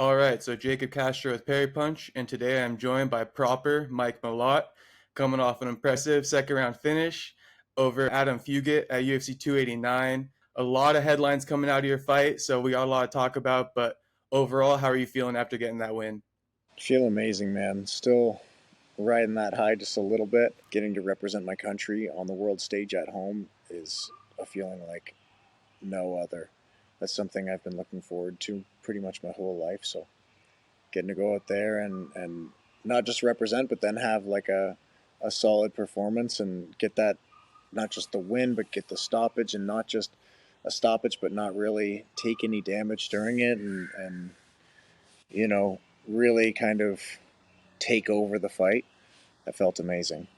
All right, so Jacob Castro with Parry Punch, and today I'm joined by proper Mike Malott, coming off an impressive second round finish over Adam Fugitt at UFC 289. A lot of headlines coming out of your fight, so we got a lot to talk about, but overall, how are you feeling after getting that win? Feel amazing, man. Still riding that high just a little bit. Getting to represent my country on the world stage at home is a feeling like no other. That's something I've been looking forward to pretty much my whole life. So getting to go out there and not just represent, but then have like a solid performance and get that, not just the win, but get the stoppage, and not just a stoppage, but not really take any damage during it, and you know, really kind of take over the fight. That felt amazing.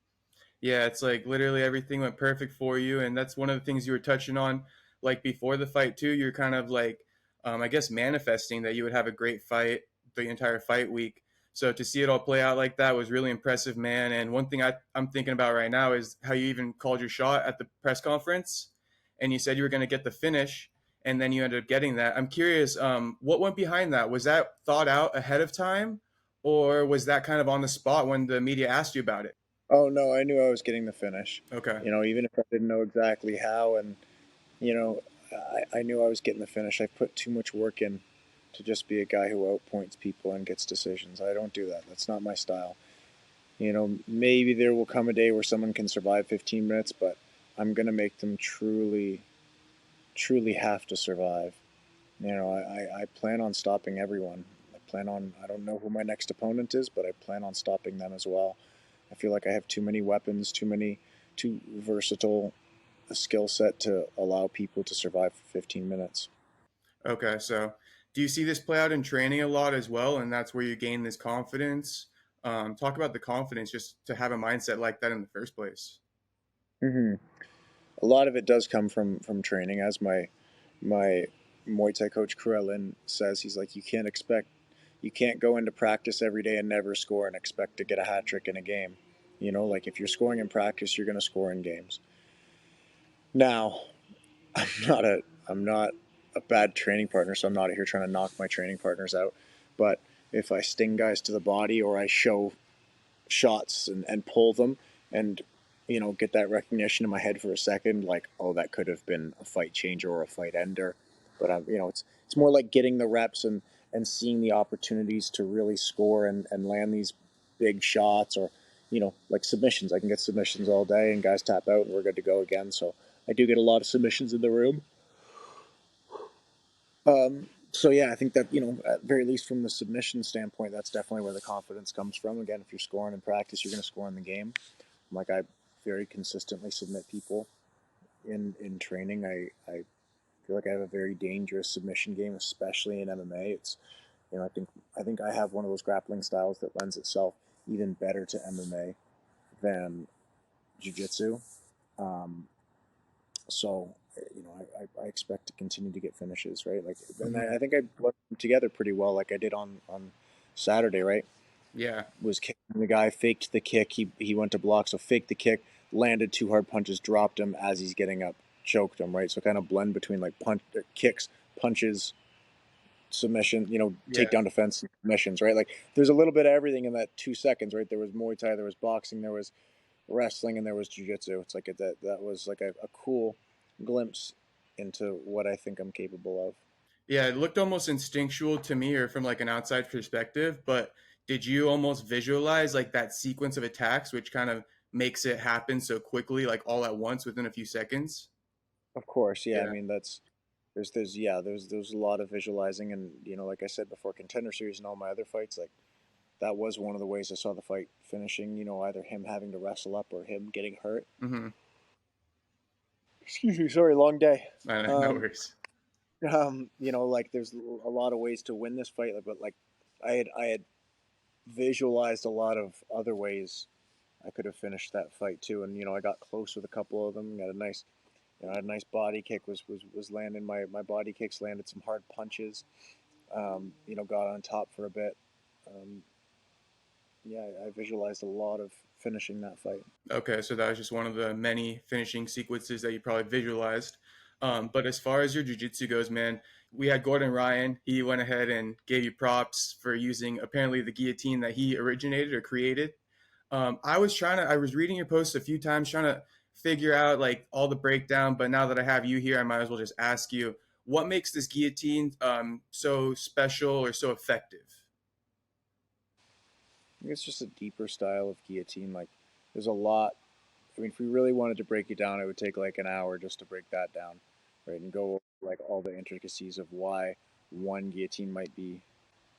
Yeah, it's like literally everything went perfect for you, and that's one of the things you were touching on, like before the fight too. You're kind of like, I guess, manifesting that you would have a great fight the entire fight week. So to see it all play out like that was really impressive, man. And one thing I'm thinking about right now is how you even called your shot at the press conference, and you said you were going to get the finish, and then you ended up getting that. I'm curious, what went behind that? Was that thought out ahead of time, or was that kind of on the spot when the media asked you about it? Oh no, I knew I was getting the finish. Okay. Even if I didn't know exactly how, and you know, I knew I was getting the finish. I put too much work in to just be a guy who outpoints people and gets decisions. I don't do that. That's not my style. Maybe there will come a day where someone can survive 15 minutes, but I'm gonna make them truly, truly have to survive. I plan on stopping everyone. I don't know who my next opponent is, but I plan on stopping them as well. I feel like I have too many weapons, too versatile a skill set to allow people to survive for 15 minutes. Okay, so do you see this play out in training a lot as well, and that's where you gain this confidence? Talk about the confidence just to have a mindset like that in the first place. Mm-hmm. A lot of it does come from training, as my Muay Thai coach Kurelin says. He's like, you can't go into practice every day and never score and expect to get a hat trick in a game. Like if you're scoring in practice, you're going to score in games. Now, I'm not a bad training partner, so I'm not here trying to knock my training partners out. But if I sting guys to the body, or I show shots and pull them, and get that recognition in my head for a second, like, oh, that could have been a fight changer or a fight ender. But it's more like getting the reps and seeing the opportunities to really score and land these big shots, or like submissions. I can get submissions all day and guys tap out and we're good to go again. So I do get a lot of submissions in the room. So yeah, I think that, at very least from the submission standpoint, that's definitely where the confidence comes from. Again, if you're scoring in practice, you're going to score in the game. Like, I very consistently submit people in training. I feel like I have a very dangerous submission game, especially in MMA. It's I think I have one of those grappling styles that lends itself even better to MMA than jiu-jitsu. Um, so I expect to continue to get finishes, right? Like, and Hmm. I think I put them together pretty well, like I did on Saturday, right? Yeah, Was kicking the guy, faked the kick. He went to block, so faked the kick, landed two hard punches, dropped him as he's getting up, choked him, right? So kind of blend between like kicks, punches, submission, yeah. takedown defense, and submissions, right? Like there's a little bit of everything in that 2 seconds, right? There was Muay Thai, there was boxing, there was wrestling, and there was jiu-jitsu. It's like that was like a cool glimpse into what I think I'm capable of. Yeah, it looked almost instinctual to me or from like an outside perspective, but did you almost visualize like that sequence of attacks which kind of makes it happen so quickly, like all at once within a few seconds? Of course, yeah. I Yeah. mean, that's there's a lot of visualizing, and like I said before, Contender Series and all my other fights, like that was one of the ways I saw the fight finishing. Either him having to wrestle up or him getting hurt. Mm-hmm. Excuse me, sorry, long day. No Um, worries. like there's a lot of ways to win this fight, but like I had visualized a lot of other ways I could have finished that fight too, and I got close with a couple of them. Got a nice, I had a nice body kick. Was landing my body kicks, landed some hard punches. Got on top for a bit. Um, yeah, I visualized a lot of finishing that fight. Okay, so that was just one of the many finishing sequences that you probably visualized. But as far as your jiu-jitsu goes, man, we had Gordon Ryan. He went ahead and gave you props for using apparently the guillotine that he originated or created. I was reading your posts a few times trying to figure out like all the breakdown, but now that I have you here, I might as well just ask you what makes this guillotine so special or so effective? I think it's just a deeper style of guillotine. Like, there's a lot. I mean, if we really wanted to break it down, it would take like an hour just to break that down, right? And go over, like all the intricacies of why one guillotine might be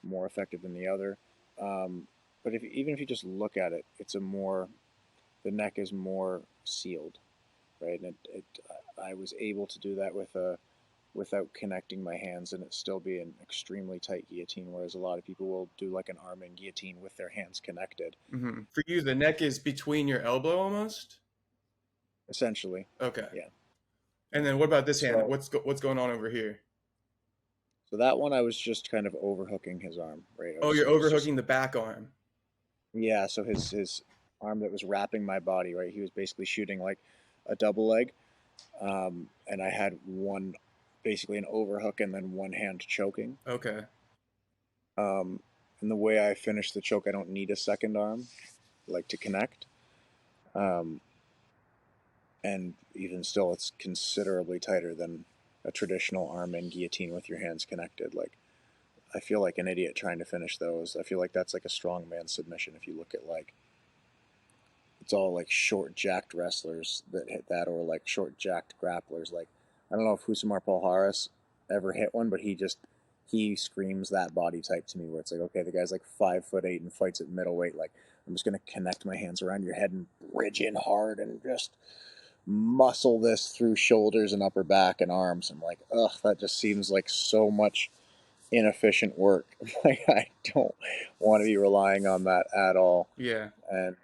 more effective than the other. But even if you just look at it, the neck is more sealed, right? And I was able to do that without connecting my hands and it still be an extremely tight guillotine, whereas a lot of people will do like an arm in guillotine with their hands connected. Mm-hmm. For you, the neck is between your elbow almost. Essentially, Okay. yeah, And yeah. then what about this hand? So What's going on over here? so that one I was just kind of overhooking his arm, right? Oh, you're It was just overhooking the back arm. yeah. So his arm that was wrapping my body, right? He was basically shooting like a double leg, and I had one, basically an overhook, and then one hand choking. Okay. And the way I finish the choke, I don't need a second arm, like to connect. Um, and even still, it's considerably tighter than a traditional arm in guillotine with your hands connected. Like, I feel like an idiot trying to finish those. I feel like that's like a strongman submission. If you look at like, it's all like short jacked wrestlers that hit that, or like short jacked grapplers. Like, I don't know if Husamar Palhares ever hit one, but he screams that body type to me, where it's like, okay, the guy's like 5'8" and fights at middleweight. Like, I'm just gonna connect my hands around your head and bridge in hard and just muscle this through shoulders and upper back and arms. I'm like, ugh, that just seems like so much inefficient work. Like, I don't want to be relying on that at all, Yeah. and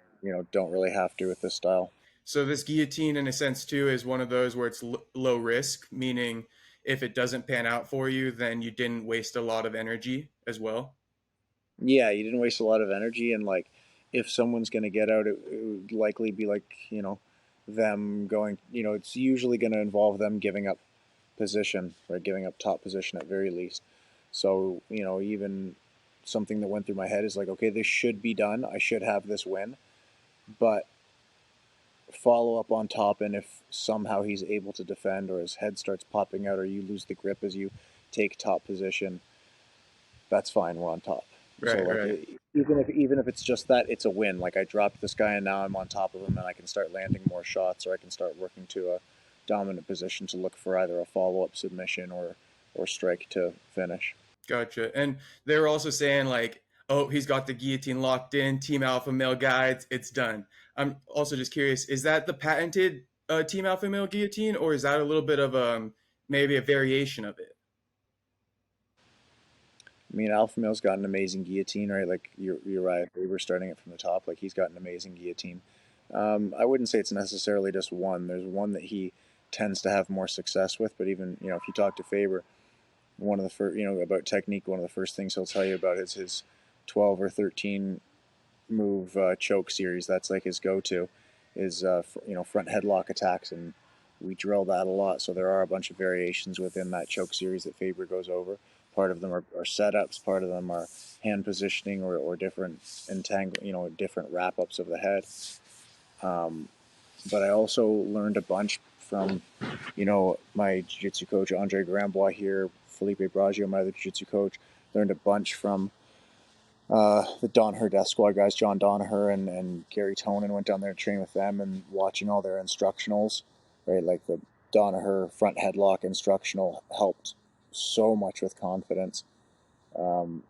don't really have to with this style. So this guillotine, in a sense, too, is one of those where it's low risk, meaning if it doesn't pan out for you, then you didn't waste a lot of energy as well. Yeah, you didn't waste a lot of energy, and like, if someone's going to get out, it would likely be like, them going. It's usually going to involve them giving up position, or giving up top position at very least. So even something that went through my head is like, okay, this should be done. I should have this win, but follow up on top, and if somehow he's able to defend, or his head starts popping out, or you lose the grip as you take top position, that's fine. We're on top. So Right, like, right. even if it's just that, it's a win. Like, I dropped this guy and now I'm on top of him, and I can start landing more shots, or I can start working to a dominant position to look for either a follow up submission or strike to finish. Gotcha. And they were also saying like, oh, he's got the guillotine locked in, Team Alpha Male guides, it's done. I'm also just curious, is that the patented Team Alpha Male guillotine, or is that a little bit of maybe a variation of it? I mean, Alpha Male's got an amazing guillotine, right? Like, Urijah Faber starting it from the top. Like, he's got an amazing guillotine. I wouldn't say it's necessarily just one. There's one that he tends to have more success with, but even if you talk to Faber, one of the first, about technique, one of the first things he'll tell you about is his 12 or 13 move choke series. That's like his go-to, is front headlock attacks, and we drill that a lot. So there are a bunch of variations within that choke series that Faber goes over. Part of them are setups, part of them are hand positioning, or different different wrap ups of the head. But I also learned a bunch from my jiu-jitsu coach Andre Grandbois here, Felipe Bragiao, my other jiu-jitsu coach. Learned a bunch from the Danaher Death Squad guys, John Danaher and Gary Tonin. Went down there and trained with them, and watching all their instructionals, right? Like, the Danaher front headlock instructional helped so much with confidence, um,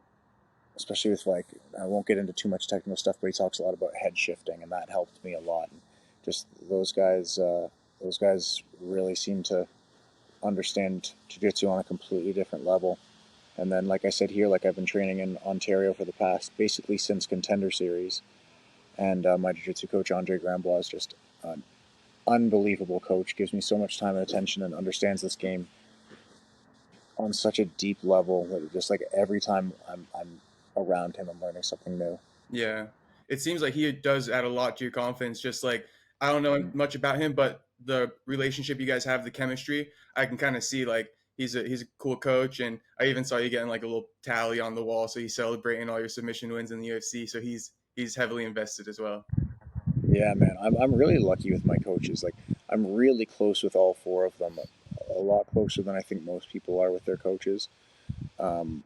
especially with, like, I won't get into too much technical stuff, but he talks a lot about head shifting, and that helped me a lot. And just those guys really seem to understand jiu-jitsu on a completely different level. And then, like I said here, like, I've been training in Ontario for the past, basically since Contender Series. And my jiu-jitsu coach, Andre Grandbois, is just an unbelievable coach. Gives me so much time and attention, and understands this game on such a deep level that just, like, every time I'm around him, I'm learning something new. Yeah. It seems like he does add a lot to your confidence. Just like, I don't know much about him, but the relationship you guys have, the chemistry, I can kind of see like he's a cool coach, and I even saw you getting like a little tally on the wall, so he's celebrating all your submission wins in the UFC. So he's heavily invested as well. Yeah, man, I'm really lucky with my coaches. Like, I'm really close with all four of them, a lot closer than I think most people are with their coaches. Um,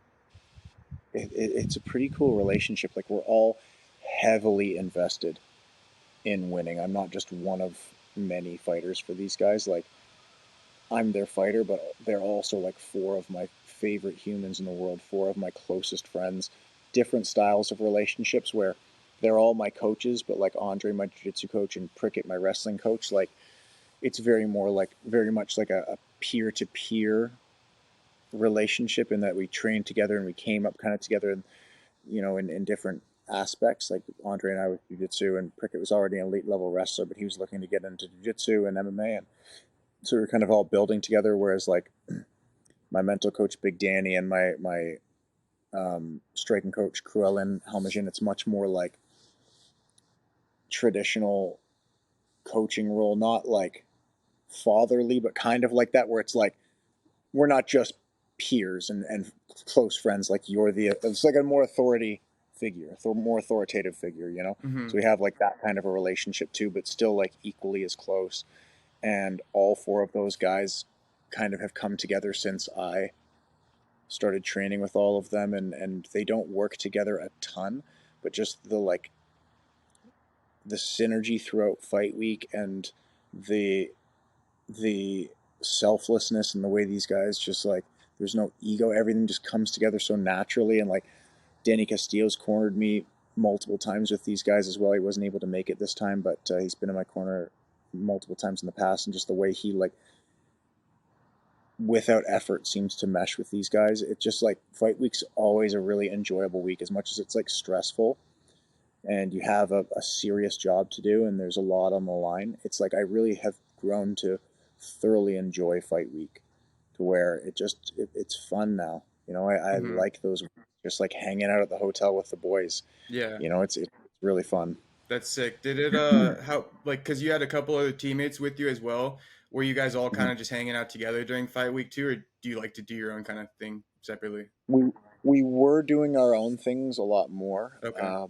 it's a pretty cool relationship. Like, we're all heavily invested in winning. I'm not just one of many fighters for these guys. Like, I'm their fighter, but they're also like four of my favorite humans in the world, four of my closest friends. Different styles of relationships where they're all my coaches, but like Andre, my jiu-jitsu coach, and Prickett, my wrestling coach, like it's very much like a peer-to-peer relationship in that we trained together and we came up kind of together, and in different aspects. Like Andre and I with jiu-jitsu, and Prickett was already an elite level wrestler, but he was looking to get into jiu-jitsu and MMA, and so we're kind of all building together. Whereas like my mental coach Big Danny and my striking coach Cruellen Helmegen, it's much more like traditional coaching role, not like fatherly, but kind of like that, where it's like we're not just peers and close friends. Like it's like a more more authoritative figure. Mm-hmm. So we have like that kind of a relationship too, but still like equally as close. And all four of those guys kind of have come together since I started training with all of them, and they don't work together a ton, but just the synergy throughout fight week and the the selflessness and the way these guys just like there's no ego, everything just comes together so naturally. And like Danny Castillo's cornered me multiple times with these guys as well. He wasn't able to make it this time, but he's been in my corner multiple times in the past, and just the way he like without effort seems to mesh with these guys. It's just like fight week's always a really enjoyable week, as much as it's like stressful and you have a serious job to do and there's a lot on the line. It's like I really have grown to thoroughly enjoy fight week, to where it's fun now. I Mm-hmm. like those, just like hanging out at the hotel with the boys. Yeah. It's really fun. That's sick. Did it how like because you had a couple other teammates with you as well? Were you guys all kind of just hanging out together during fight week too, or do you like to do your own kind of thing separately? We were doing our own things a lot more. Okay.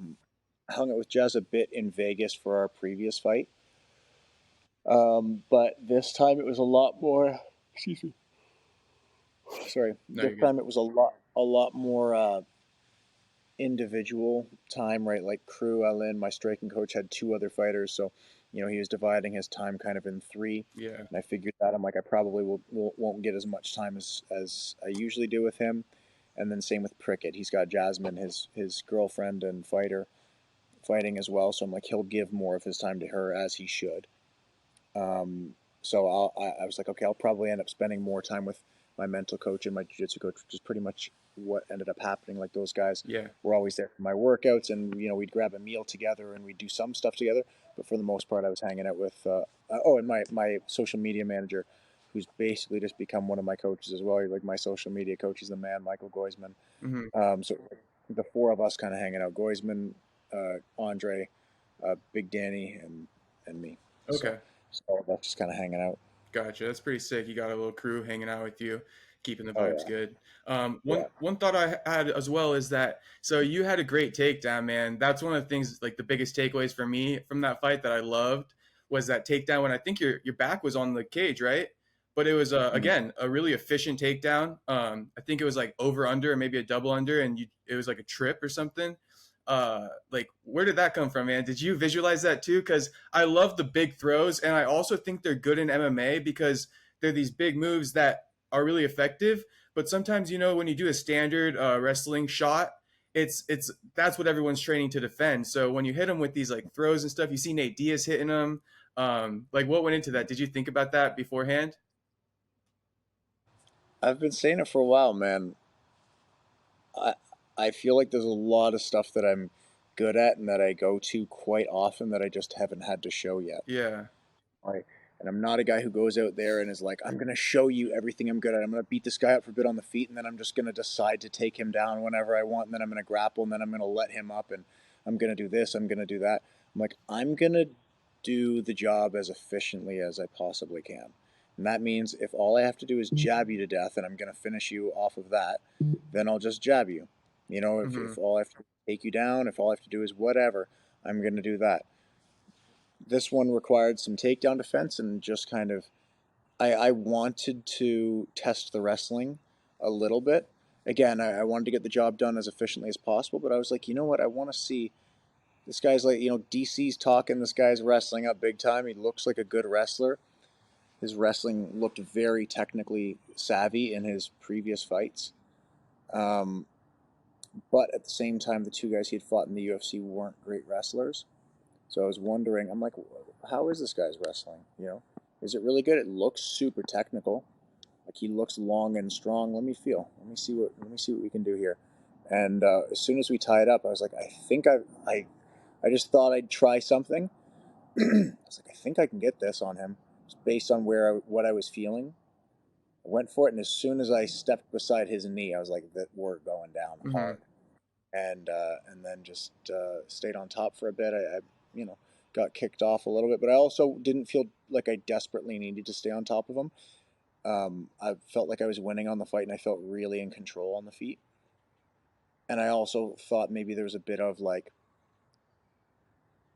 Hung out with Jazz a bit in Vegas for our previous fight, but this time it was a lot more. Excuse me. Sorry. No, This you're good. time it was a lot more individual time, right? Like Crew Ellen, my striking coach, had two other fighters, so he was dividing his time kind of in three. Yeah. And I figured that I'm like I probably won't get as much time as I usually do with him. And then same with Prickett. He's got Jasmine, his girlfriend and fighter, fighting as well. So I'm like he'll give more of his time to her, as he should. So I was like, okay, I'll probably end up spending more time with my mental coach and my jiu-jitsu coach, which is pretty much what ended up happening. Like those guys Yeah. were always there for my workouts, and we'd grab a meal together and we'd do some stuff together. But for the most part, I was hanging out with and my social media manager, who's basically just become one of my coaches as well. He's like my social media coach. He's the man, Michael Goisman. Mm-hmm. So the four of us kind of hanging out: Goisman, Andre, Big Danny, and me. So Okay. all of us just kind of hanging out. Gotcha. That's pretty sick. You got a little crew hanging out with you, keeping the Oh vibes yeah, good. yeah. One thought I had as well is that so you had a great takedown, man. That's one of the things, like the biggest takeaways for me from that fight that I loved was that takedown when I think your back was on the cage, right? But it was Mm. again a really efficient takedown. I think it was like over under or maybe a double under, and it was like a trip or something. Like where did that come from, man? Did you visualize that too? Because I love the big throws, and I also think they're good in MMA because they're these big moves that are really effective. But sometimes, when you do a standard wrestling shot, it's that's what everyone's training to defend. So when you hit them with these like throws and stuff, you see Nate Diaz hitting them. Like what went into that? Did you think about that beforehand? I've been saying it for a while, man. I I feel like there's a lot of stuff that I'm good at and that I go to quite often that I just haven't had to show yet. Yeah. Right. And I'm not a guy who goes out there and is like, I'm going to show you everything I'm good at. I'm going to beat this guy up for a bit on the feet, and then I'm just going to decide to take him down whenever I want. And then I'm going to grapple, and then I'm going to let him up, and I'm going to do this. I'm going to do that. I'm like, I'm going to do the job as efficiently as I possibly can. And that means if all I have to do is jab you to death and I'm going to finish you off of that, then I'll just jab you. You know, Mm-hmm. if all I have to take you down, if all I have to do is whatever, I'm going to do that. This one required some takedown defense and just kind of, I wanted to test the wrestling a little bit. Again, I wanted to get the job done as efficiently as possible, but I was like, you know what? I want to see this guy's like, you know, DC's talking. This guy's wrestling up big time. He looks like a good wrestler. His wrestling looked very technically savvy in his previous fights. But at the same time, the two guys he had fought in the UFC weren't great wrestlers. So I was wondering, I'm like, how is this guy's wrestling? You know, is it really good? It looks super technical. Like he looks long and strong. Let me feel. Let me see what we can do here. And as soon as we tied up, I was like, I think I just thought I'd try something. I was like, I think I can get this on him, just based on what I was feeling. I went for it, and as soon as I stepped beside his knee, I was like, that we're going down hard. And then just stayed on top for a bit. I got kicked off a little bit, but I also didn't feel like I desperately needed to stay on top of him. I felt like I was winning on the fight, and I felt really in control on the feet. And I also thought maybe there was a bit of like,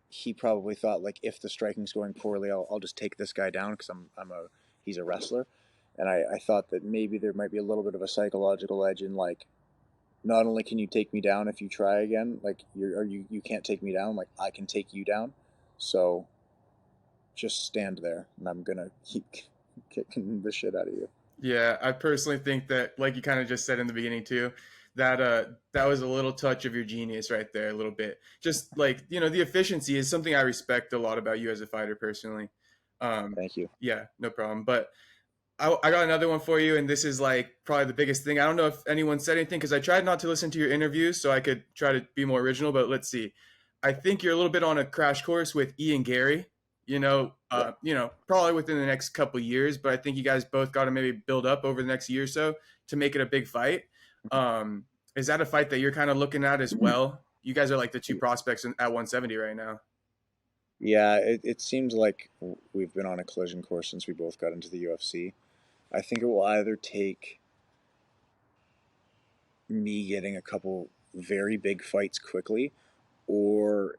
he probably thought like, if the striking's going poorly, I'll just take this guy down because he's a wrestler. And I thought that maybe there might be a little bit of a psychological edge in like, not only can you take me down if you try again, like you can't take me down, like I can take you down. So just stand there and I'm gonna keep kicking the shit out of you. Yeah, I personally think that, like you kind of just said in the beginning too, that was a little touch of your genius right there, a little bit. Just like, the efficiency is something I respect a lot about you as a fighter personally. Thank you. Yeah, no problem. But I got another one for you, and this is like probably the biggest thing. I don't know if anyone said anything because I tried not to listen to your interviews so I could try to be more original. But let's see. I think you're a little bit on a crash course with Ian Garry. Yeah. Probably within the next couple of years, but I think you guys both got to maybe build up over the next year or so to make it a big fight. Is that a fight that you're kind of looking at as well? You guys are like the two prospects at 170 right now. Yeah, it seems like we've been on a collision course since we both got into the UFC. I think it will either take me getting a couple very big fights quickly, or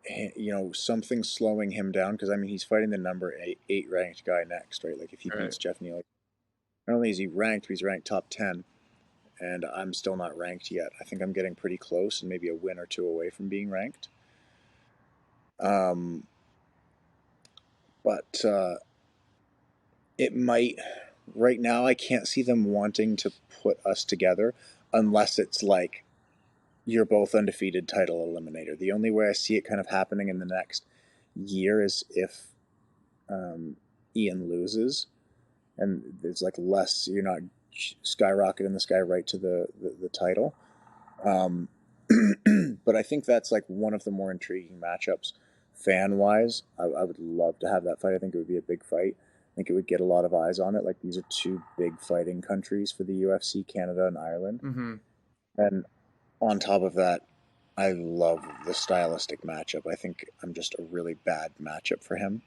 something slowing him down, because I mean he's fighting the number eight ranked guy next, right? Like if he All right. beats Jeff Neal, not only is he ranked, but he's ranked top 10, and I'm still not ranked yet. I think I'm getting pretty close and maybe a win or two away from being ranked. But it might, right now I can't see them wanting to put us together unless it's like you're both undefeated title eliminator. The only way I see it kind of happening in the next year is if Ian loses, and there's like less, you're not skyrocketing this guy right to the title. But I think that's like one of the more intriguing matchups fan wise. I would love to have that fight. I think it would be a big fight. I think it would get a lot of eyes on it. Like these are two big fighting countries for the UFC, Canada and Ireland. Mm-hmm. And on top of that, I love the stylistic matchup. I think I'm just a really bad matchup for him.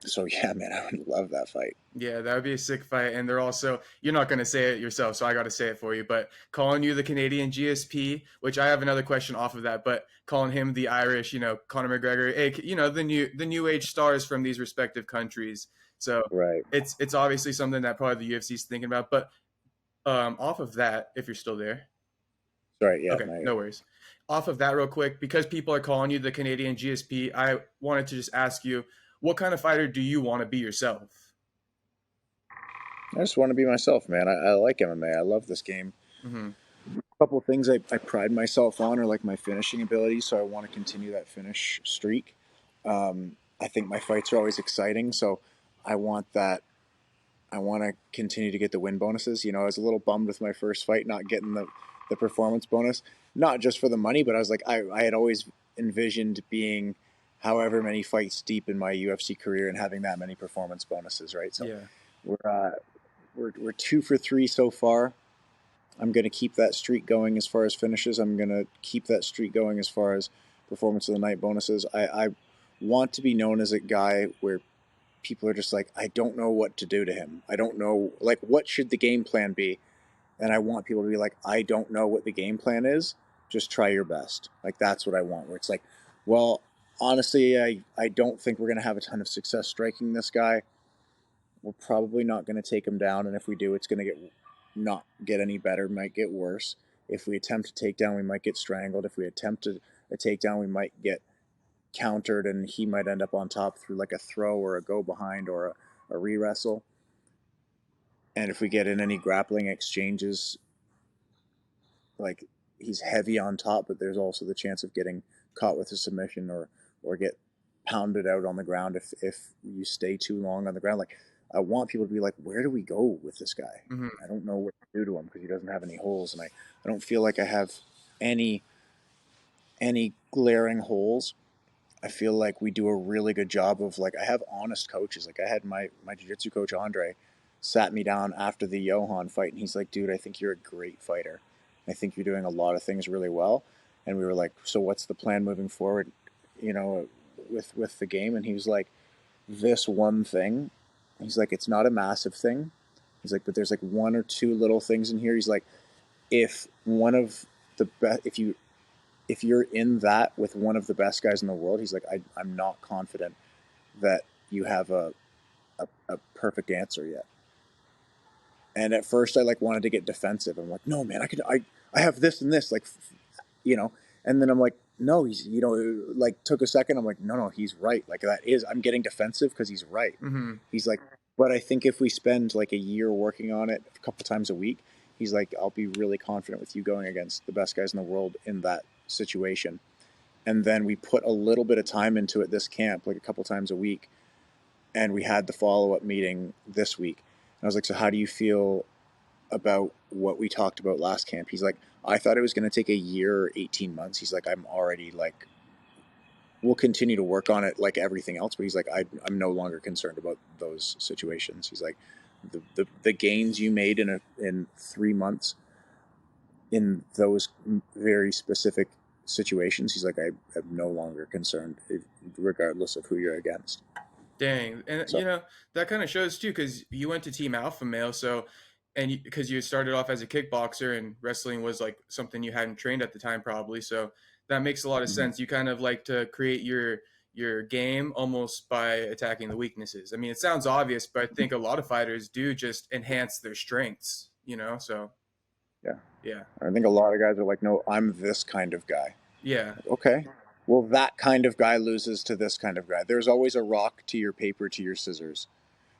So yeah, man, I would love that fight. Yeah, that would be a sick fight. And they're also, you're not going to say it yourself, so I got to say it for you, but calling you the Canadian GSP, which I have another question off of that, but calling him the Irish, Conor McGregor, the new age stars from these respective countries. So Right. it's obviously something that probably the UFC is thinking about. But off of that, if you're still there. Sorry, yeah. Okay, no worries. Off of that real quick, because people are calling you the Canadian GSP, I wanted to just ask you, what kind of fighter do you want to be yourself? I just want to be myself, man. I like MMA. I love this game. Mm-hmm. A couple of things I pride myself on are like my finishing ability, so I want to continue that finish streak. I think my fights are always exciting, so I want that. I want to continue to get the win bonuses. I was a little bummed with my first fight not getting the performance bonus, not just for the money, but I was like, I had always envisioned being however many fights deep in my UFC career and having that many performance bonuses, right? So Yeah. we're 2 for 3 so far. I'm going to keep that streak going as far as finishes. I'm going to keep that streak going as far as performance of the night bonuses. I want to be known as a guy where people are just like, I don't know what to do to him. I don't know, like, what should the game plan be? And I want people to be like, I don't know what the game plan is. Just try your best. Like, that's what I want. Where it's like, well, honestly, I don't think we're going to have a ton of success striking this guy. We're probably not going to take him down. And if we do, it's going to not get any better, might get worse. If we attempt a takedown, we might get strangled. If we attempt a takedown, we might get countered and he might end up on top through like a throw or a go behind or a re-wrestle. And if we get in any grappling exchanges, like, he's heavy on top, but there's also the chance of getting caught with a submission or get pounded out on the ground if you stay too long on the ground. Like, I want people to be like, where do we go with this guy? Mm-hmm. I don't know what to do to him because he doesn't have any holes, and I don't feel like I have any glaring holes. I feel like we do a really good job of, like, I have honest coaches. Like, I had my jiu-jitsu coach, Andre, sat me down after the Johan fight, and he's like, dude, I think you're a great fighter. I think you're doing a lot of things really well. And we were like, so what's the plan moving forward, with the game? And he was like, this one thing. He's like, it's not a massive thing. He's like, but there's like one or two little things in here. He's like, if one of the best, if you're in that with one of the best guys in the world, he's like, I'm not confident that you have a perfect answer yet. And at first I like wanted to get defensive. I'm like, no, man, I have this and this, like, and then I'm like, no, he's, like, took a second. I'm like, no, he's right. Like, I'm getting defensive because he's right. Mm-hmm. He's like, but I think if we spend like a year working on it a couple times a week, he's like, I'll be really confident with you going against the best guys in the world in that situation. And then we put a little bit of time into it this camp, like a couple times a week. And we had the follow-up meeting this week. And I was like, so how do you feel about what we talked about last camp? He's like, I thought it was going to take a year or 18 months. He's like, I'm already like, we'll continue to work on it like everything else. But he's like, I'm no longer concerned about those situations. He's like, the gains you made in 3 months in those very specific situations, he's like, I am no longer concerned regardless of who you're against. Dang, and So, that kind of shows too, because you went to Team Alpha Male, so and because you started off as a kickboxer and wrestling was like something you hadn't trained at the time, probably. So that makes a lot of mm-hmm. sense. You kind of like to create your game almost by attacking the weaknesses. I mean, it sounds obvious, but I think a lot of fighters do just enhance their strengths. So Yeah. yeah, I think a lot of guys are like, no, I'm this kind of guy. yeah, Like, okay. Well, that kind of guy loses to this kind of guy. There's always a rock to your paper to your scissors.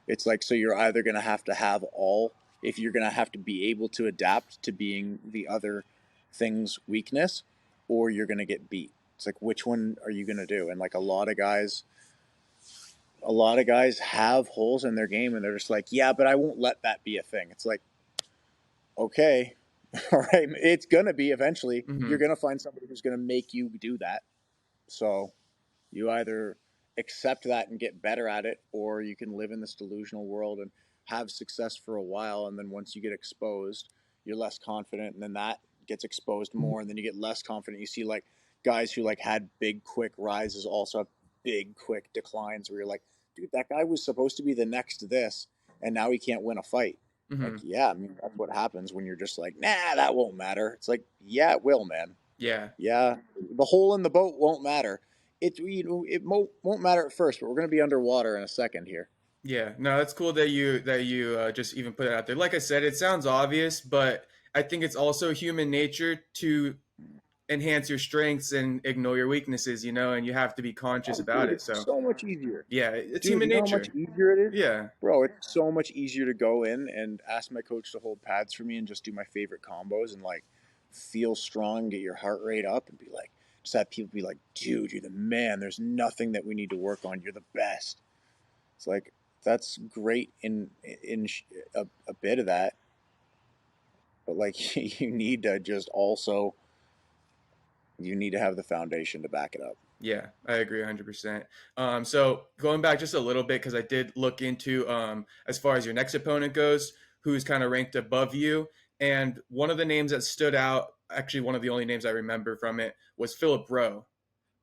It's like, so you're either going to have all, if you're going to have to be able to adapt to being the other thing's weakness, or you're going to get beat. It's like, which one are you going to do? And like a lot of guys have holes in their game and they're just like, yeah, but I won't let that be a thing. It's like, okay, all right, it's going to be eventually. mm-hmm. You're going to find somebody who's going to make you do that. So you either accept that and get better at it, or you can live in this delusional world and have success for a while. And then once you get exposed, you're less confident. And then that gets exposed more. And then you get less confident. You see like guys who like had big, quick rises also have big, quick declines where you're like, dude, that guy was supposed to be the next this, and now he can't win a fight. Like, Mm-hmm. yeah, I mean, that's what happens when you're just like, nah, that won't matter. It's like, yeah, it will, man. Yeah. Yeah, the hole in the boat won't matter. It won't matter at first, but we're going to be underwater in a second here. Yeah, no, that's cool that you just even put it out there. Like I said, it sounds obvious, but I think it's also human nature to enhance your strengths and ignore your weaknesses, and you have to be conscious Oh, about dude, it. it's So so much easier. yeah, it's Dude, human you know how much nature. easier it is? Yeah. Bro, it's so much easier to go in and ask my coach to hold pads for me and just do my favorite combos and like feel strong, get your heart rate up and be like, just have people be like, dude, you're the man. There's nothing that we need to work on. You're the best. It's like, that's great in a bit of that, but like you need to just also, you need to have the foundation to back it up. Yeah, I agree 100%. So going back just a little bit, because I did look into as far as your next opponent goes, who's kind of ranked above you. And one of the names that stood out, actually one of the only names I remember from it, was Philip Rowe.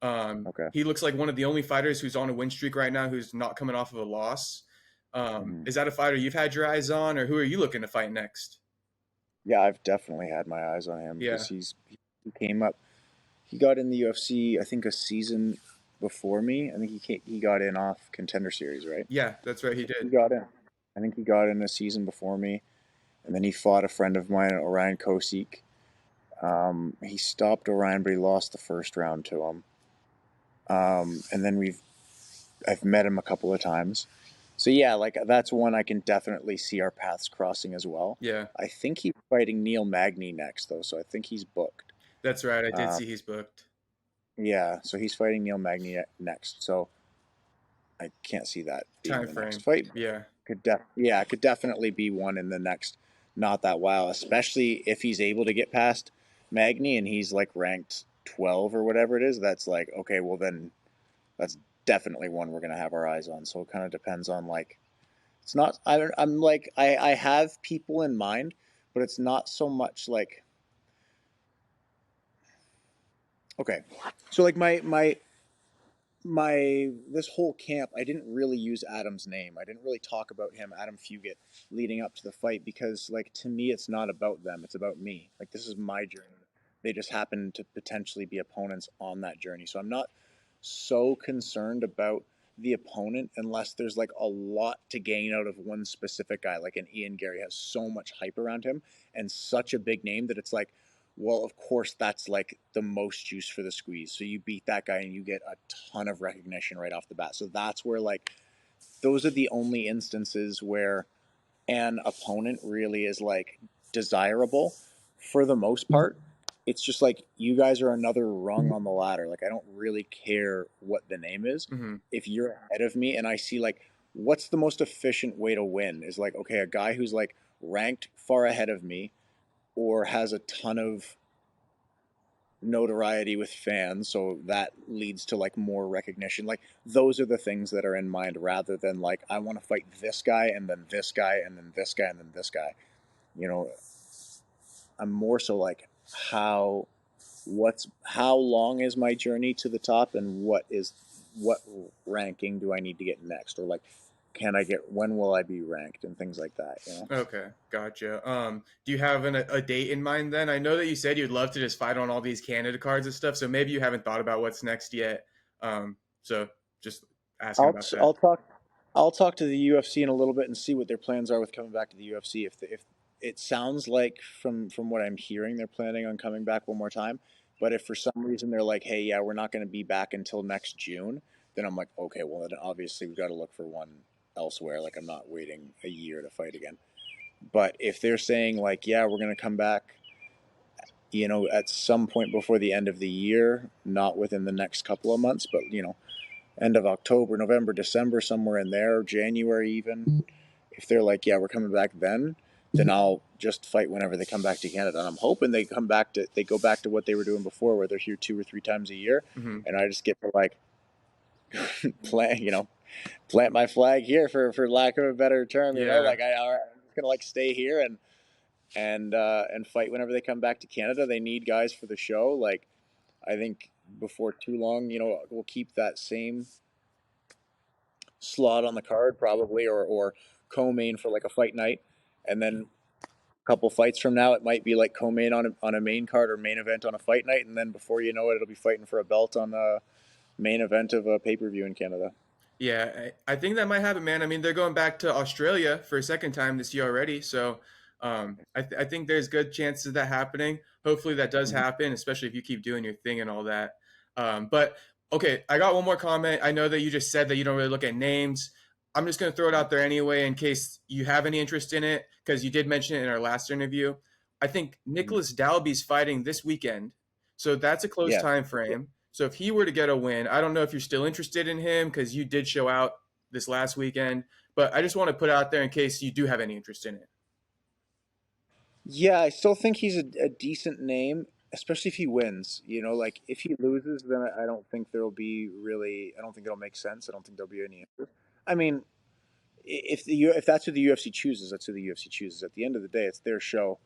Okay. He looks like one of the only fighters who's on a win streak right now who's not coming off of a loss. Hmm. Is that a fighter you've had your eyes on, or who are you looking to fight next? Yeah, I've definitely had my eyes on him because Yeah, he came up. He got in the UFC, I think, a season before me. I think he got in off Contender Series, right? yeah, that's right. He He did. got in. I think he got in a season before me, and then he fought a friend of mine, Orion Kosik. He stopped Orion, but he lost the first round to him. And then I've met him a couple of times. So yeah, like that's one I can definitely see our paths crossing as well. Yeah, I think he's fighting Neil Magny next though, so I think he's booked. that's right. I did Um, see he's booked. yeah, so he's fighting Neil Magny next. So I can't see that being Time the next frame. fight. Yeah. It could definitely be one in the next not that while, especially if he's able to get past Magny and he's like ranked 12 or whatever it is. That's like okay, well then that's definitely one we're gonna have our eyes on. So it kind of depends on like it's not. I'm like I have people in mind, but it's not so much like okay. So like my this whole camp, I didn't really use Adam's name. I didn't really talk about him, Adam Fugitt, leading up to the fight because like to me it's not about them. It's about me. Like this is my journey. They just happen to potentially be opponents on that journey. So I'm not so concerned about the opponent unless there's like a lot to gain out of one specific guy. Like an Ian Garry has so much hype around him and such a big name that it's like, well, of course, that's like the most juice for the squeeze. So you beat that guy and you get a ton of recognition right off the bat. So that's where like those are the only instances where an opponent really is like desirable. For the most part, it's just like you guys are another rung on the ladder. Like I don't really care what the name is. Hmm. If you're ahead of me and I see like what's the most efficient way to win is like okay, a guy who's like ranked far ahead of me or has a ton of notoriety with fans, so that leads to like more recognition. Like those are the things that are in mind rather than like I want to fight this guy and then this guy and then this guy and then this guy. You know, I'm more so like how how long is my journey to the top and what ranking do I need to get next or like can I get when will I be ranked and things like that, you know. Okay, gotcha. Do you have a date in mind then? I know that you said you'd love to just fight on all these Canada cards and stuff, so maybe you haven't thought about what's next yet. So just asking I'll about that. I'll talk I'll talk to the UFC in a little bit and see what their plans are with coming back to the UFC. If it sounds like from what I'm hearing, they're planning on coming back one more time. But if for some reason they're like, hey, yeah, we're not going to be back until next June, then I'm like, okay, well then obviously we've got to look for one elsewhere. Like I'm not waiting a year to fight again. But if they're saying like, yeah, we're going to come back, you know, at some point before the end of the year, not within the next couple of months, but you know, end of October, November, December, somewhere in there, January even. If they're like, yeah, we're coming back then I'll just fight whenever they come back to Canada. And I'm hoping they go back to what they were doing before, where they're here 2 or 3 times a year, Hmm. and I just get to like plant my flag here for lack of a better term. You know, Yeah, like I'm just gonna like stay here and fight whenever they come back to Canada. They need guys for the show. Like I think before too long, you know, we'll keep that same slot on the card probably or co-main for like a fight night and then a couple fights from now it might be like co-main on a main card or main event on a fight night and then before you know it it'll be fighting for a belt on a main event of a pay-per-view in Canada. yeah. I think that might happen, man. I mean, they're going back to Australia for a second time this year already, so I think there's good chances of that happening. Hopefully, that does Mm-hmm. happen, especially if you keep doing your thing and all that. But okay, I got one more comment. I know that you just said that you don't really look at names. I'm just going to throw it out there anyway in case you have any interest in it because you did mention it in our last interview. I think Mm-hmm. Nicholas Dalby's fighting this weekend, so that's a close Yeah. time frame. So if he were to get a win, I don't know if you're still interested in him because you did show out this last weekend, but I just want to put it out there in case you do have any interest in it. Yeah, I still think he's a decent name, especially if he wins. You know, like if he loses, then I don't think there'll be really. I don't think it'll make sense. I don't think there'll be any interest. I mean, if that's who the UFC chooses, that's who the UFC chooses. At the end of the day, it's their show,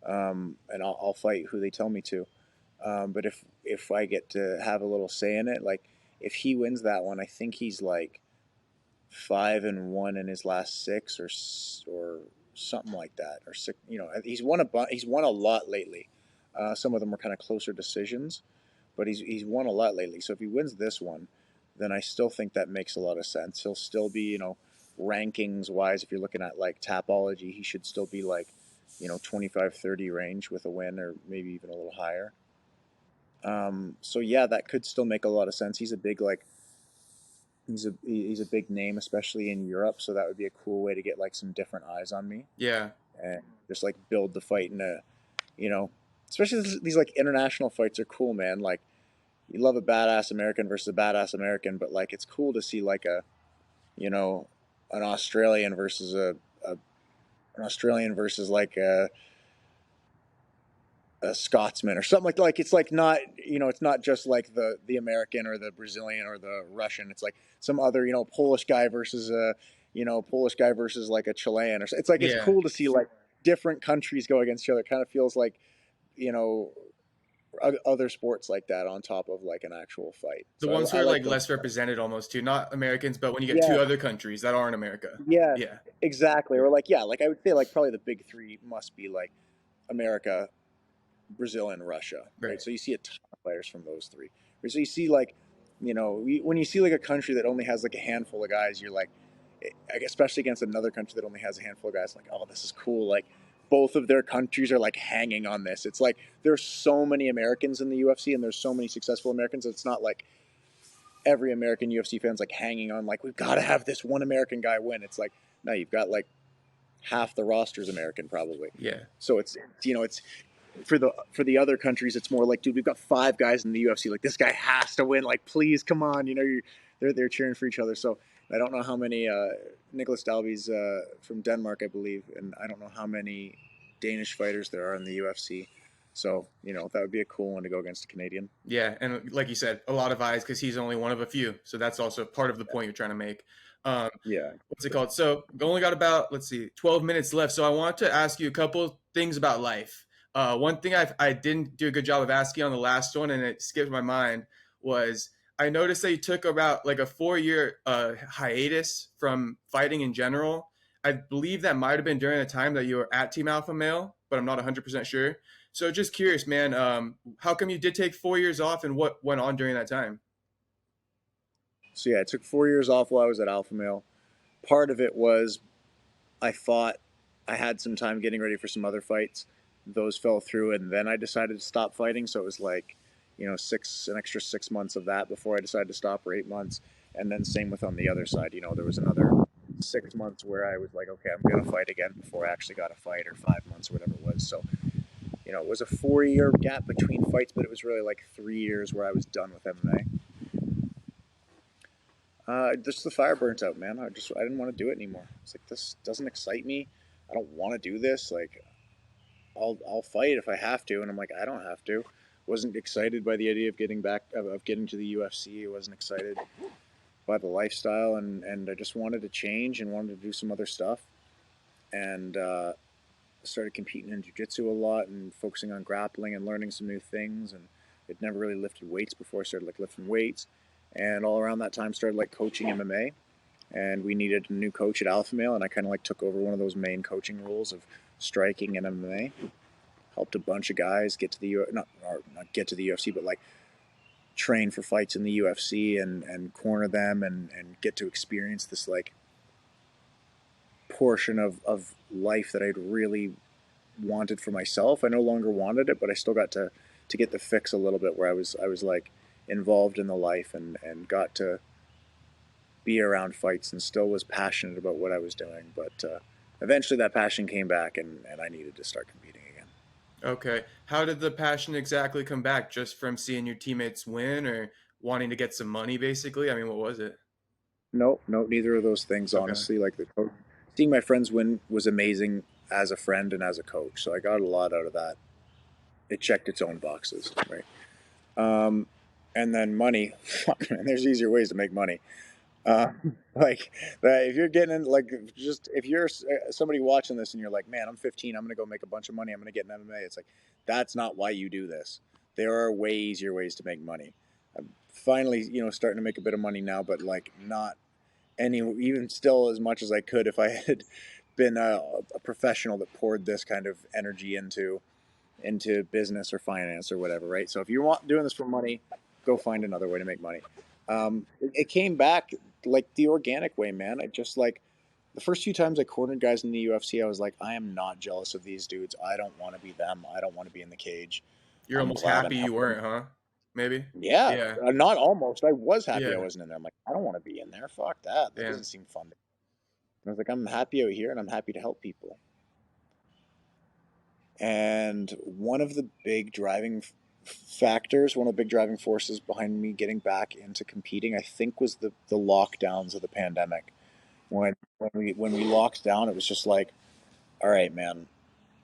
and I'll fight who they tell me to. But if I get to have a little say in it, like if he wins that one, I think he's like 5-1 in his last six, or something like that, or six. He's won a lot lately. Some of them are kind of closer decisions, but he's won a lot lately. So if he wins this one, then I still think that makes a lot of sense. He'll still be, rankings wise, if you're looking at like Tapology, he should still be like, 25-30 range with a win, or maybe even a little higher. So yeah, that could still make a lot of sense. He's a big name, especially in Europe. So that would be a cool way to get like some different eyes on me, Yeah. and just like build the fight in a, you know, especially these like international fights are cool, man. Like you love a badass American versus a badass American, but like it's cool to see like you know, an Australian versus a an Australian versus like a Scotsman or something like it's like not, it's not just like the American or the Brazilian or the Russian. It's like some other, Polish guy versus Polish guy versus like a Chilean, or it's like it's Yeah. cool to see like different countries go against each other. It kind of feels like, you know other sports like that on top of like an actual fight. The So ones who I are like like those. less represented almost too, not Americans, but when you get two Yeah, other countries that aren't America. yeah, Yeah. exactly. Or like, yeah, like I would say like probably the big three must be like America, Brazil, and Russia, right? Right. So you see a ton of players from those three. So you see like, when you see like a country that only has like a handful of guys, you're like, especially against another country that only has a handful of guys, like, oh, this is cool. Like both of their countries are like hanging on this. It's like there's so many Americans in the UFC, and there's so many successful Americans. It's not like every American UFC fan's like hanging on, like we've got to have this one American guy win. It's like, no, you've got like half the roster's American probably. Yeah. So it's for the other countries, it's more like, dude, we've got five guys in the UFC. Like this guy has to win. Like please, come on. They're cheering for each other. So I don't know how many Nicholas Dalby's from Denmark, I believe, and I don't know how many Danish fighters there are in the UFC. So that would be a cool one to go against a Canadian. Yeah, and like you said, a lot of eyes because he's only one of a few. So that's also part of the point you're trying to make. Um, Yeah. what's it called? So we only got about, let's see, 12 minutes left. So I want to ask you a couple things about life. One thing I didn't do a good job of asking on the last one, and it skipped my mind, was I noticed that you took about like a 4-year hiatus from fighting in general. I believe that might have been during the time that you were at Team Alpha Male, but I'm not 100% sure. So just curious, man, how come you did take 4 years off, and what went on during that time? So yeah, I took 4 years off while I was at Alpha Male. Part of it was I fought. I had some time getting ready for some other fights. Those fell through, and then I decided to stop fighting. So it was like, an extra 6 months of that before I decided to stop, or 8 months. And then same with on the other side. There was another 6 months where I was like, okay, I'm gonna fight again before I actually got a fight, or 5 months or whatever it was. So it was a 4-year gap between fights, but it was really like 3 years where I was done with MMA. Just the fire burnt out, man. I didn't want to do it anymore. It's like, this doesn't excite me. I don't want to do this. Like I'll fight if I have to, and I'm like, I don't have to. Wasn't excited by the idea of getting to the UFC. I wasn't excited by the lifestyle, and I just wanted to change and wanted to do some other stuff. And started competing in jiu-jitsu a lot and focusing on grappling and learning some new things. And I'd never really lifted weights before. I started like lifting weights, and all around that time started like coaching MMA. And we needed a new coach at Alpha Male, and I kind of like took over one of those main coaching roles of striking and MMA. Helped a bunch of guys get to the not get to the UFC, but like train for fights in the UFC, and corner them, and get to experience this like portion of life that I'd really wanted for myself. I no longer wanted it, but I still got to get the fix a little bit, where I was like involved in the life, and got to be around fights, and still was passionate about what I was doing. But eventually that passion came back, and I needed to start competing again. Okay. How did the passion exactly come back? Just from seeing your teammates win, or wanting to get some money, basically? I mean, what was it? Nope, nope, neither of those things, Okay. honestly. Like seeing my friends win was amazing as a friend and as a coach. So I got a lot out of that. It checked its own boxes, right? Um, and then money, fuck, man, there's easier ways to make money. Uh, like if you're getting in, like, just if you're somebody watching this and you're like, man, I'm 15, I'm gonna go make a bunch of money, I'm gonna get in MMA. It's like, that's not why you do this. there are way easier ways to make money. I'm finally, starting to make a bit of money now, but like not any, even still as much as I could if I had been a professional that poured this kind of energy into business or finance or whatever, right? So if you want doing this for money, go find another way to make money. It came back like the organic way, man. I just like the first few times I cornered guys in the UFC, I was like, I am not jealous of these dudes. I don't want to be them. I don't want to be in the cage. You're I'm almost glad I'm happy you helping. weren't, huh? Maybe. Yeah, Yeah. not almost. I was happy I Yeah. wasn't in there. I'm like, I don't want to be in there. Fuck that. That Damn. doesn't seem fun. I was like, I'm happy out here and I'm happy to help people. And one of the big driving factors, one of the big driving forces behind me getting back into competing, I think, was the lockdowns of the pandemic. When we locked down, it was just like, all right, man,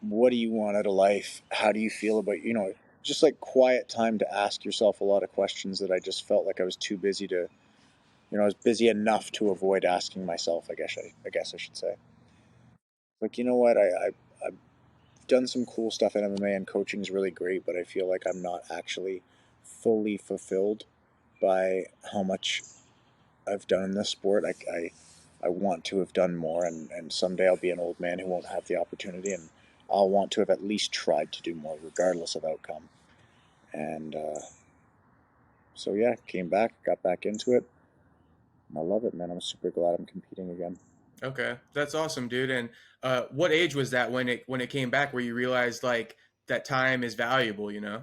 what do you want out of life? How do you feel about, just like quiet time to ask yourself a lot of questions that I just felt like I was too busy to, I was busy enough to avoid asking myself, I guess I should say. Like, you know what? I've done some cool stuff in MMA and coaching is really great, but I feel like I'm not actually fully fulfilled by how much I've done in this sport. I want to have done more, and someday I'll be an old man who won't have the opportunity, and I'll want to have at least tried to do more, regardless of outcome. And so, yeah, came back, got back into it. I love it, man. I'm super glad I'm competing again. Okay. That's awesome, dude. And what age was that when it came back where you realized like that time is valuable, you know?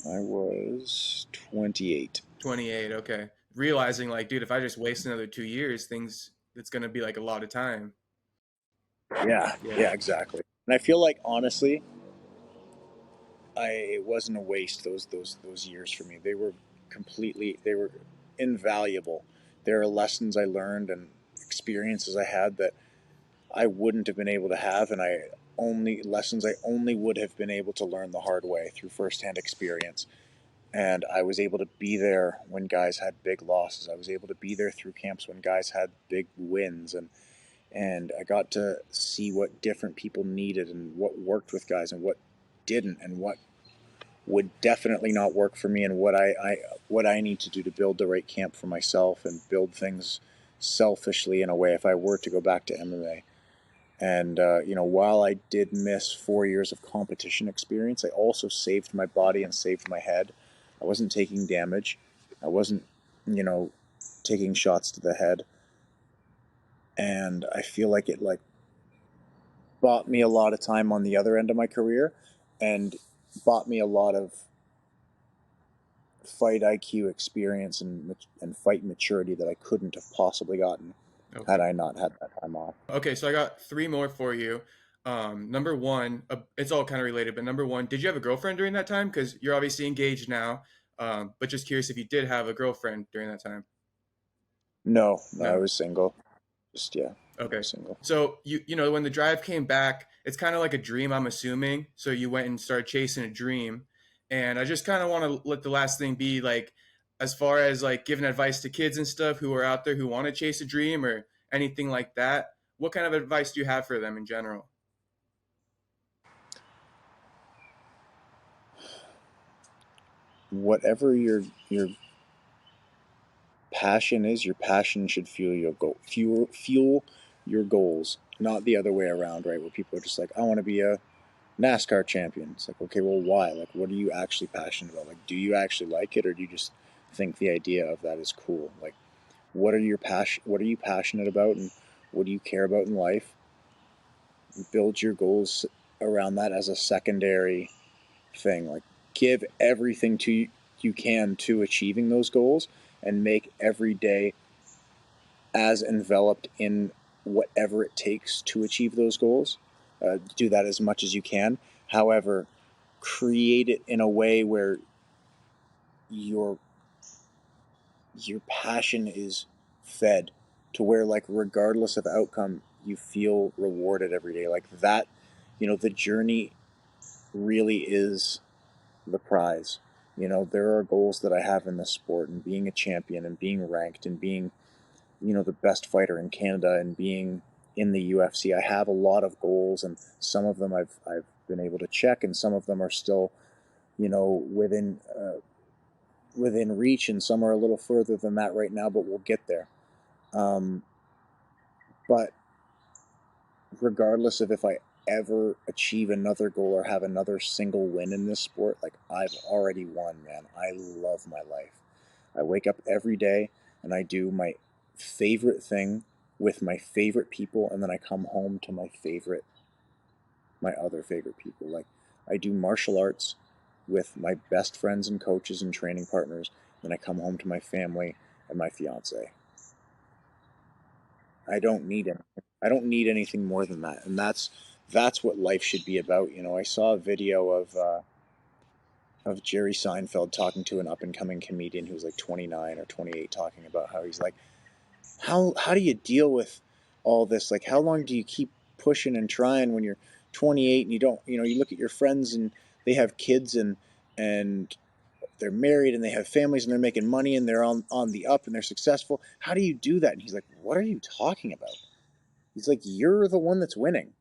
I was 28. 28, okay. Realizing like, dude, if I just waste another 2 years, it's gonna be like a lot of time. Yeah, Yeah. yeah, exactly. And I feel like, honestly, it wasn't a waste, those years for me. They were invaluable. There are lessons I learned and experiences I had that I wouldn't have been able to have, and I only would have been able to learn the hard way through firsthand experience. And I was able to be there when guys had big losses. I was able to be there through camps when guys had big wins, and I got to see what different people needed and what worked with guys and what didn't, and what would definitely not work for me, and what I need to do to build the right camp for myself and build things selfishly in a way if I were to go back to MMA. And while I did miss 4 years of competition experience, I also saved my body and saved my head. I wasn't taking damage. I wasn't, you know, taking shots to the head. And I feel like it bought me a lot of time on the other end of my career, and bought me a lot of fight IQ experience and fight maturity that I couldn't have possibly gotten had Okay. I not had that time off. Okay, so I got three more for you. Number one, it's all kind of related, but number one, did you have a girlfriend during that time? Because you're obviously engaged now, but just curious if you did have a girlfriend during that time. No, I No. was single. Just yeah, I Okay. was single. So you know when the drive came back, it's kind of like a dream, I'm assuming. So you went and started chasing a dream, and I just kind of want to let the last thing be like, as far as like giving advice to kids and stuff who are out there who want to chase a dream or anything like that. What kind of advice do you have for them in general? Whatever your passion is, your passion should fuel your fuel your goals, not the other way around, right? Where people are just like, I want to be a NASCAR champion. It's like, okay, well, why? Like, what are you actually passionate about? Like, do you actually like it, or do you just think the idea of that is cool? Like, what are you passionate about, and what do you care about in life? Build your goals around that as a secondary thing. Like, give everything to you can to achieving those goals, and make every day as enveloped in whatever it takes to achieve those goals. Do that as much as you can. However, create it in a way where your your passion is fed to where, like, regardless of outcome, you feel rewarded every day. Like that, the journey really is the prize. There are goals that I have in this sport, and being a champion and being ranked and being, the best fighter in Canada, and being in the UFC. I have a lot of goals, and some of them I've been able to check, and some of them are still, within reach, and some are a little further than that right now, but we'll get there. Um, but regardless of if I ever achieve another goal or have another single win in this sport, like I've already won, man. I love my life. I wake up every day and I do my favorite thing with my favorite people, and then I come home to my other favorite people. Like I do martial arts with my best friends and coaches and training partners, then I come home to my family and my fiance. I don't need anything. I don't need anything more than that, and that's what life should be about. I saw a video of Jerry Seinfeld talking to an up and coming comedian who was like 29 or 28, talking about how he's like, how do you deal with all this? Like, how long do you keep pushing and trying when you're 28 and you don't, you look at your friends and they have kids and they're married and they have families and they're making money and they're on the up and they're successful. How do you do that? And he's like, what are you talking about? He's like, you're the one that's winning.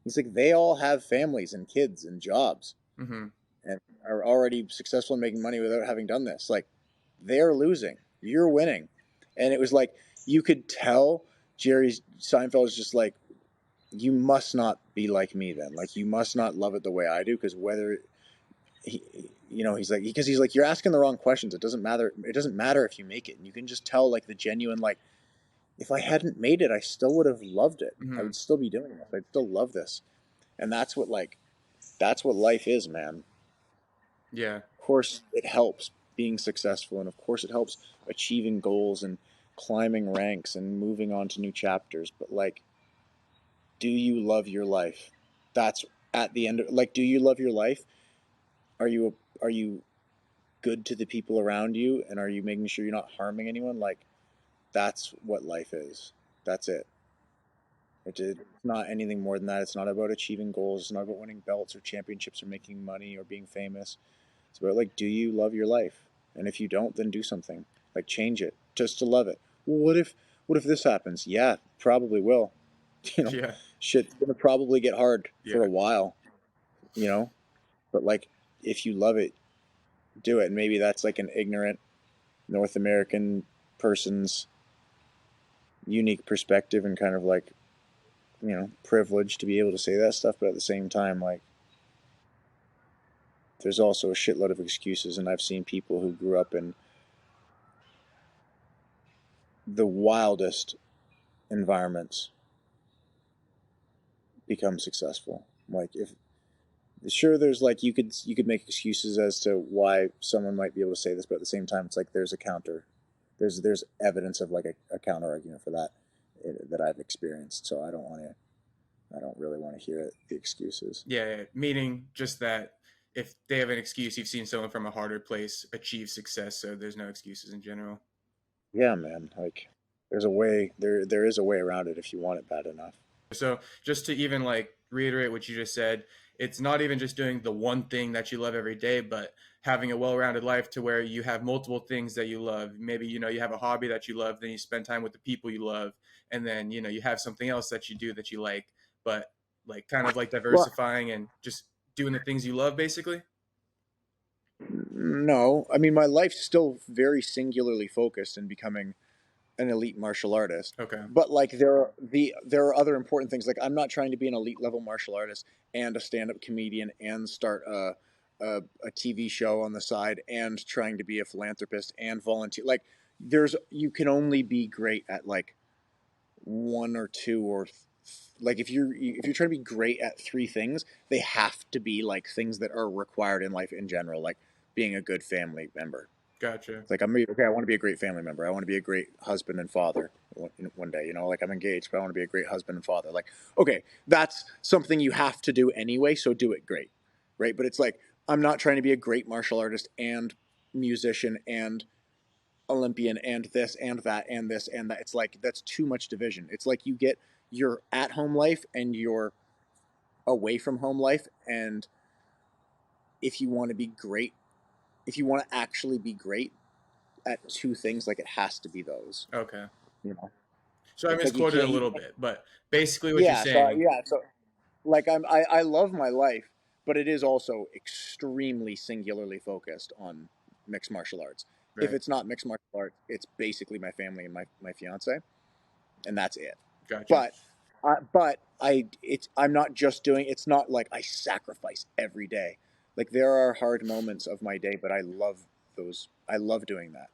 He's like, they all have families and kids and jobs Mm-hmm. and are already successful in making money without having done this. Like, they're losing. You're winning. And it was like, you could tell Jerry Seinfeld is just like, you must not be like me then. Like, you must not love it the way I do, because whether he, he's like, you're asking the wrong questions. It doesn't matter. It doesn't matter if you make it. And you can just tell, like, the genuine, like, if I hadn't made it, I still would have loved it. I Mm-hmm. would still be doing this. I'd still love this. And that's what life is, man. Yeah. Of course, it helps being successful, and of course, it helps achieving goals and climbing ranks and moving on to new chapters. But like, do you love your life? That's at the end of, like, do you love your life? Are you good to the people around you, and are you making sure you're not harming anyone? Like, that's what life is. That's it. It's not anything more than that. It's not about achieving goals. It's not about winning belts or championships or making money or being famous. It's about, like, do you love your life? And if you don't, then do something. Like, change it just to love it. Well, what if this happens? Yeah, probably will. You know, Yeah. shit's gonna probably get hard for a Yeah. while, you know? But like, if you love it, do it. And maybe that's like an ignorant North American person's unique perspective and kind of like, privilege to be able to say that stuff, but at the same time, like, there's also a shitload of excuses, and I've seen people who grew up in the wildest environments become successful. Like, if sure, there's like, you could make excuses as to why someone might be able to say this, but at the same time, it's like there's a counter, there's evidence of like a counter argument for that that I've experienced. So I don't really want to hear it, the excuses. Yeah. Meaning just that if they have an excuse, you've seen someone from a harder place achieve success, so there's no excuses in general. Yeah, man. Like, there is a way around it if you want it bad enough. So just to even like reiterate what you just said, it's not even just doing the one thing that you love every day, but having a well-rounded life to where you have multiple things that you love. Maybe you have a hobby that you love, then you spend time with the people you love, and then you have something else that you do that you like, but like kind of like Well, diversifying and just doing the things you love basically. no, I mean, my life's still very singularly focused in becoming an elite martial artist. Okay. But like, there are other important things. Like, I'm not trying to be an elite level martial artist and a stand up comedian and start a TV show on the side and trying to be a philanthropist and volunteer. Like, you can only be great at like one or two, or like, if you're trying to be great at three things, they have to be like things that are required in life in general, like being a good family member. Gotcha. It's like, okay, I want to be a great family member. I want to be a great husband and father one day. Like, I'm engaged, but I want to be a great husband and father. Like, okay, that's something you have to do anyway, so do it great, right? But it's like, I'm not trying to be a great martial artist and musician and Olympian and this and that and this and that. It's like, that's too much division. It's like, you get your at home life and your away from home life. And if you want to be great, if you want to actually be great at two things, like, it has to be those, Okay. you know? So I It's like you misquoted a can't. little bit, but basically what you're Yeah. So saying. yeah. So like I love my life, but it is also extremely singularly focused on mixed martial arts. If Right. it's not mixed martial arts, it's basically my family and my fiance, and that's it. Gotcha. But I'm not just doing. It's not like I sacrifice every day. Like there are hard moments of my day, but I love those. I love doing that.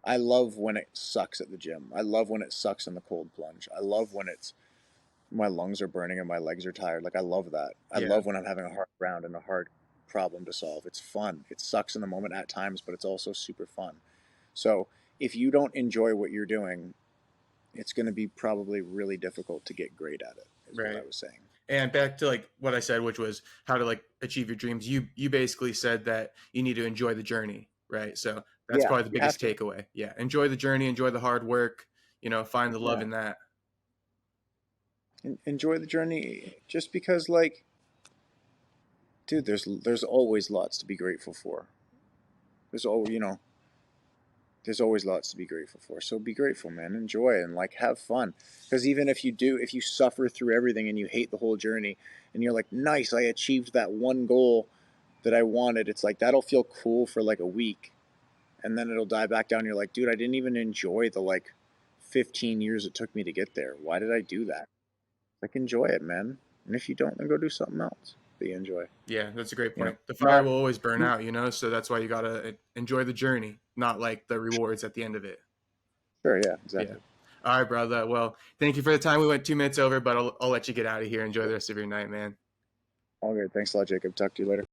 I love when it sucks at the gym. I love when it sucks in the cold plunge. I love when it's my lungs are burning and my legs are tired. Like I love that. I Yeah. love when I'm having a hard round and a hard problem to solve. It's fun. It sucks in the moment at times, but it's also super fun. So if you don't enjoy what you're doing, it's going to be probably really difficult to get great at it, is what I Right. was saying. And back to like what I said, which was how to like achieve your dreams. You basically said that you need to enjoy the journey, right? So that's Yeah, probably the you have biggest to. takeaway. Yeah, enjoy the journey, enjoy the hard work. Find the love Yeah. in that. Enjoy the journey just because like dude, there's always lots to be grateful for. There's always, there's always lots to be grateful for. So be grateful, man. Enjoy it and like have fun. Because even if you suffer through everything and you hate the whole journey and you're like, nice, I achieved that one goal that I wanted, it's like that'll feel cool for like a week. And then it'll die back down. You're like, dude, I didn't even enjoy the like 15 years it took me to get there. Why did I do that? Like, enjoy it, man. And if you don't, then go do something else that you enjoy. Yeah, that's a great You know, point. The fire not will always burn out, so that's why you gotta enjoy the journey, not like the rewards at the end of it. sure, yeah, Yeah. exactly. All right, brother. Well, thank you for the time. We went 2 minutes over, but I'll let you get out of here. Enjoy the rest of your night, man. All good. Thanks a lot, Jacob. Talk to you later.